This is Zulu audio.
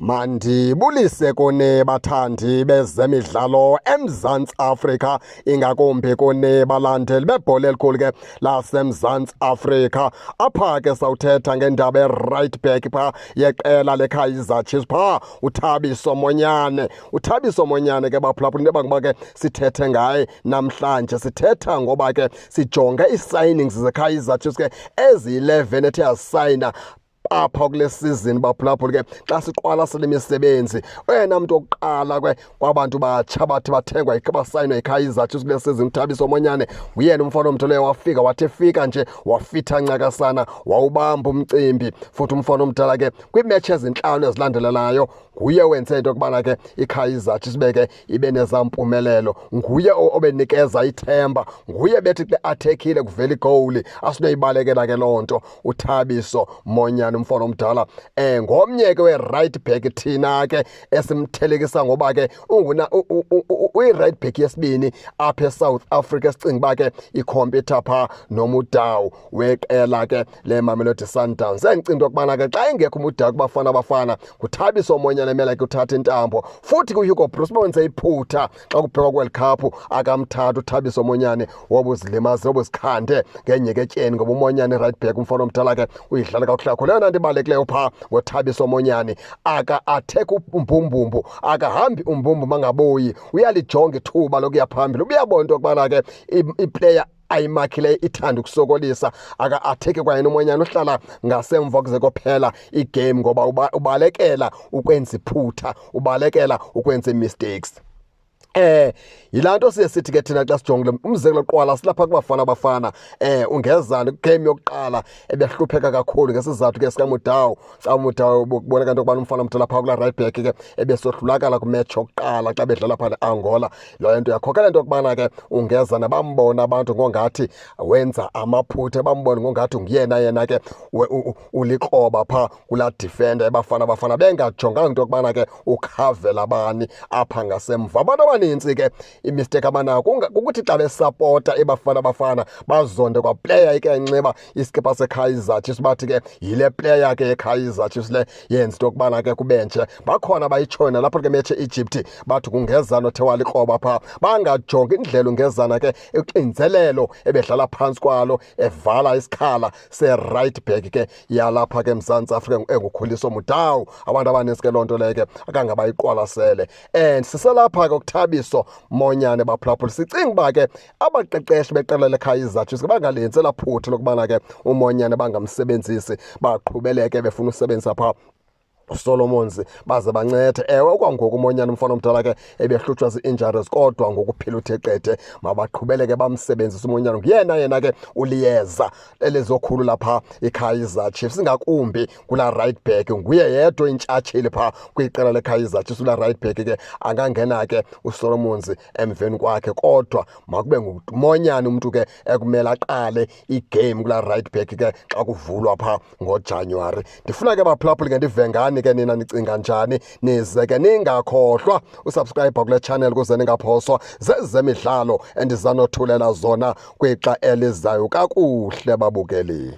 Mandibulise kone bathandi bezemidlalo eMzantsi Afrika, ingakumbi kone balandeli bebhola elikhulu ke laseMzantsi Afrika. Apha ke sawuthetha ngendaba right back pha yeqela leKaizer Chiefs pha uThabiso Monyane. uThabiso Monyane ke baphulaphula into yoba ke sithethe ngaye namhlanje. Sithetha ngoba ke sijonge ii-signings zeKaizer Chiefs ke ezi-11 ethe yazisayina apha kule season baphulaphula ke xa siqwalasela imisebenzi. Oyena mntu wokuqala kwabantu batsha bathi bathengwa basayinwa yiKaizer Chiefs kule season uThabiso Monyane nguyena umfana omntu leyo wafika wathi efika nje wafitha ncakasana wawubamba umcimbi. Futhi umfana omdala ke kwiimetshi ezintlanu ezilandelelayo nguye wenze into yokubana ke iKaizer Chiefs beke ibe nezampumelelo. Nguye obenikeza ithemba, nguye bethi ke athekile kuvela igowuli asinoyibalekela ke loo nto uThabiso Monyane umfana omdala. Ngomnye ke we-right back thina ke esimthelekisa ngoba ke uyi-right back yesibini apha eSouth Africa esicinga uba ke ikhompyutha phaa noMudau weqela ke leMamelodi Sundowns. Endicinga into yokubana ke xa engekho uMudau kuBafana Bafana nguThabiso Monyane emele ke uthatha intambo. Futhi kuHugo Broos bonse iphutha xa kubhekwa kwiWorld Cup akamthatha uThabiso Monyane woba uzilimaze woba uzikhande ngenyeketyeni ngoba uMonyane right back umfana omdala ke uyidlala kakuhle. Leyona nto ibalulekileyo phaa ngoThabiso Monyane atheka umbumbumbu, akahambi umbumbu mangaboyi, uyalijonga ithuba lokuya phambili. Uyabona into yokubana ke iplayer ayimakhileyo ithanda ukusokolisa, atheke kwayena uMonyane uhlala ngasemva kuze kophela igame ngoba ubalekela ukwenza iphutha, ubalekela ukwenza mistakes. Yilaa nto siye sithi ke thina xa sijongile umzekelo qwala silapha kuBafana Bafana. Ungezana kwigame yokuqala ebehlupheka kakhulu ngesizathu ke sikaMudau. Xa uMudau kuboneka into yokubana umfana omdala phaa kula right back ke ebesohlulakala kwimetshi yokuqala xa bedlala phaa neAngola. Loo nto yakhokela into yokubana ke ungezana bambona abantu ngongathi wenza amaphutha, bambona ngongathi nguyena yena ke ulikroba phaa kulaa defender eBafana Bafana, bengajonganga into yokubana ke ukhavela bani apha ngasemva. Abantu abanintsi ke imistake abanako ukuthi xa besapota eBafana Bafana bazonde kwaplayer ike yanxiba iskipa seKaizer Chiefs bathi ke yile player ke yeKaizer Chiefs le yenza into yokubana ke kubentshe. Bakhona bayitshona lapho ke metshe Egypt bathi kungezana othe walikroba phaa, bangajongi indlela ungezana ke uxinzelelo ebedlala phantsi kwalo evala isikhala se-right back ke yalapha ke eMzantsi Afrika engukhuliso Mudau. Abantu abanintsi ke loo nto leyo ke akangabayiqwalasele. And siselapha ke uThabiso Monyane baphulaphula sicinga uba ke abaqeqeshi beqela leKaizer Chiefs bangalenzi elaa phutha lokubana ke uMonyane bangamsebenzisi, baqhubeleke befuna usebenzisa phaa uSolomons baze bancethe. Ewe okwangoku uMonyane umfana omdala ke ebehlutshwa zii-injuries, kodwa ngokuphila uthe qete mabaqhubeleke bamsebenzise uMonyane. Nguyena ke uliyeza elizokhulu lapha iKaizer Chiefs, ingakumbi kulaa right back. Nguye yedwa intshatsheli phaa kwiqela leKaizer Chiefs kulaa right back ke angangena ke uSolomons emveni kwakhe, kodwa makube nguMonyane umntu ke ekumele aqale igame kulaa right back ke xa kuvulwa phaa ngoJanuwari. Ndifuna ke baphulaphule ke ndive ngani ke nina nicinga njani, nize ke ningakhohlwa usubscribe kule channel ukuze ningaphoswa zezemidlalo endizanothulela zona kwixa elizayo kakuhle babukeli.